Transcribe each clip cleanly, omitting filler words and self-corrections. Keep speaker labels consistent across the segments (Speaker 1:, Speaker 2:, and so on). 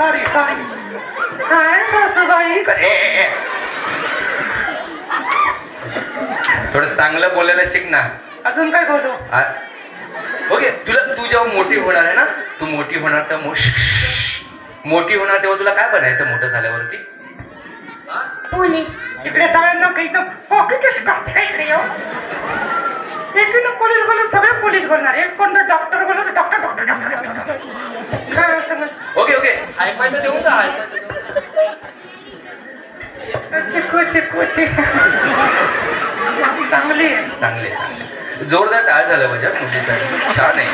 Speaker 1: Sorry sorry. काय सासूबाई?
Speaker 2: थोडं चांगलं बोलायला शिक ना.
Speaker 1: अजून काय बोलू?
Speaker 2: ओके, तू जेव्हा मोठी होणार आहे ना, तू मोठी होणार तर मोठी होणार तेव्हा तुला काय बनायचं मोठं झाल्यावरती?
Speaker 3: पोलीस.
Speaker 1: इकडे सगळ्यांना काही पॉकेट काढते का इकडे येऊ? एकीनं पोलीस बोलत सगळे पोलीस बोलणार. एक कोणतं डॉक्टर बोलत डॉक्टर डॉक्टर डॉक्टर. काय असं?
Speaker 2: ओके ओके, हायफाय तर देऊन जा.
Speaker 1: चिकू चिकू चिकू. चांगली आहे.
Speaker 2: चांगले चांगले, जोरदार टाळ झालं माझ्या मुलीसाठी. छान आहे.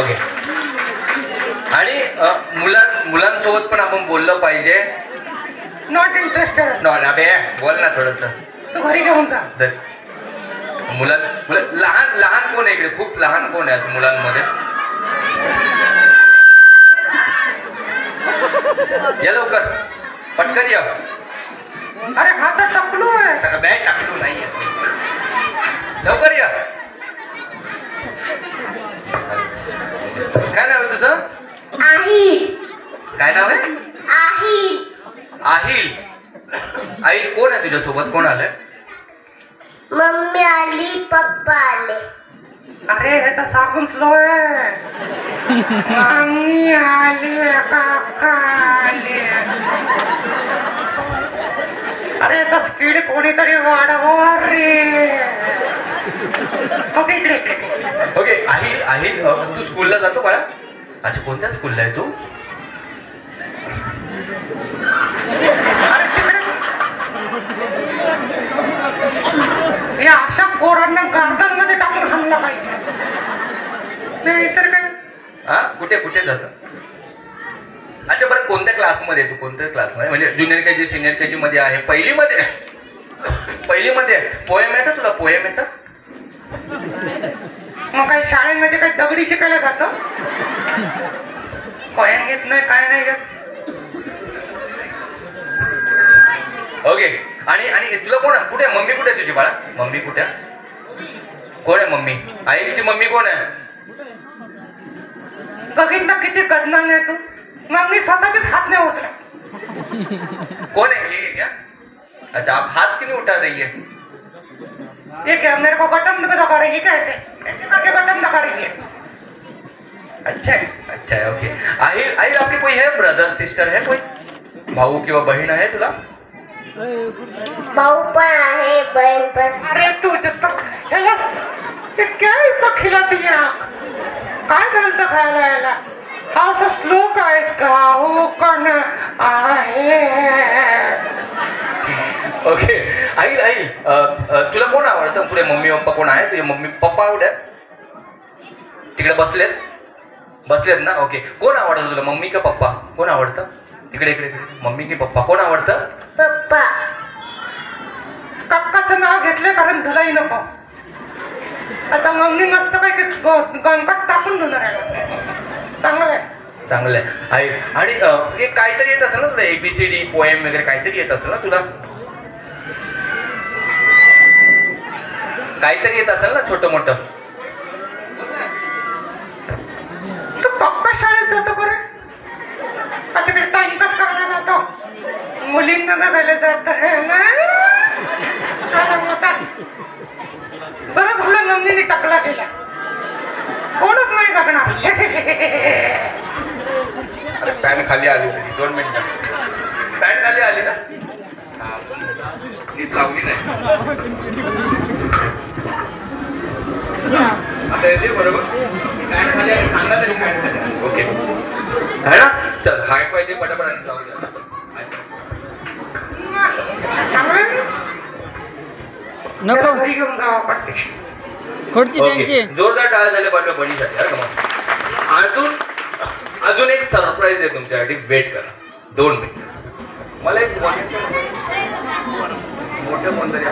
Speaker 2: ओके. आणि मुलांसोबत पण आपण बोललं पाहिजे.
Speaker 1: Not interested.
Speaker 2: अबे बोल ना थोडस.
Speaker 1: तू घरी घेऊन जा.
Speaker 2: लहान लहान कोण आहे इकडे? खूप लहान कोण आहे असं मुलांमध्ये? या लवकर, पटकन या.
Speaker 1: अरे हात टकलू आहे.
Speaker 2: बॅग टाकलू नाहीये, लवकर या. काय नाव आहे तुझं?
Speaker 3: आहिल.
Speaker 2: काय नाव आहे?
Speaker 3: आहिल.
Speaker 2: आहिल. आहिल कोण आहे तुझ्यासोबत? कोण आलंय?
Speaker 3: मम्मी आली, पप्पा आले.
Speaker 1: अरे ह्याचा साबून स्लो आहे. मम्मी आली, काका आले. अरे याचा स्पीड कोणीतरी वाढवा रे. ओके इकडे इकडे.
Speaker 2: ओके आहिल. आहिल तू स्कूलला जातो बाळा? अच्छा, कोणत्या स्कूलला आहे तू?
Speaker 1: अरे तिकडे या अशा पोरांना गार्डन मध्ये टाकून हाणला पाहिजे. नाही तर काय?
Speaker 2: हा, कुठे कुठे जातो? अच्छा बरं, कोणत्या क्लासमध्ये तू? कोणत्या क्लासमध्ये म्हणजे ज्युनियर केजी, सिनियर केजी मध्ये आहे? पहिलीमध्ये? पहिलीमध्ये. पोएम येतं तुला? पोएम येतं?
Speaker 1: मग काही शाळेमध्ये काही दगडी शिकायला जातं? पोएम येत नाही, काय नाही येत.
Speaker 2: ओके. आणि तुला कोण? कुठे मम्मी? कुठे तुझी बाळा? मम्मी कुठे? कोण आहे मम्मी? आईची मम्मी कोण आहे?
Speaker 1: बघितलं किती गदनान आहे तू. मग मी स्वतःचेच हात नाही उचला.
Speaker 2: कौन है ये क्या? अच्छा, आप हाथ क्यों नहीं उठा रही है?
Speaker 1: ये क्या मेरे को बटन दबा रही है? कैसे ऐसे करके बटन दबा रही है?
Speaker 2: अच्छा है. ओके. आहिल आहिल आपकी कोई है ब्रदर सिस्टर है? कोई भाऊ किंवा बहीण आहे तुला?
Speaker 3: भाऊ पण आहे, बहीण पण.
Speaker 1: अरे तुझे तो ह्याला ये क्या इसको खिलाती है? काय घालतं खायला याला? हा असं स्लो काय का हो कण आहे.
Speaker 2: ओके. आहिल आहिल तुला कोण आवडतं? पुढे मम्मी पप्पा कोण आहे? तुझे मम्मी पप्पा आवडत? तिकडे बसलेत ना? ओके. कोण आवडतं तुला, मम्मी का पप्पा? कोण आवडतं? इकडे इकडे इकडे. मम्मी की पप्पा? कोण आवडतं?
Speaker 3: पप्पा.
Speaker 1: कक्काचं नाव घेतलं कारण धुलाई नको. आता मम्मी मस्त काय गणपत टाकून धुणार आहे. चांगलं आहे.
Speaker 2: चांगलं आहे. आणि एक काहीतरी येत असेल ना तुला? ABCD पोएम वगैरे काहीतरी येत असेल ना तुला? काहीतरी येत असेल ना छोटं मोठं?
Speaker 1: तू पप्पा शाळेत जातो बरं? आता तिकडे टाइमपास करायला जातो. मुलींना बघायला जात आहे ना. मोठा बरं झालं मम्मीने टाकला गेला. कोणच नाही जगणार.
Speaker 2: अरे पॅन खाली आली तरी 2 मिनिटं. पॅन खाली आली ना? नीट लावली नाही. आता येते बरोबर? पॅन खाली आली, सांगा तरी पॅन खाली आली. ओके है ना? चल हाय पाहिजे पटापट आणि लावू द्या.
Speaker 1: नको घरी घेऊन जावं पडते.
Speaker 2: जोरदार टाळ झाले पाहिजे बनीसाठी. अजून एक सरप्राईज आहे तुमच्यासाठी. वेट करा 2 मिनिट. मला एक मोठे कोणतरी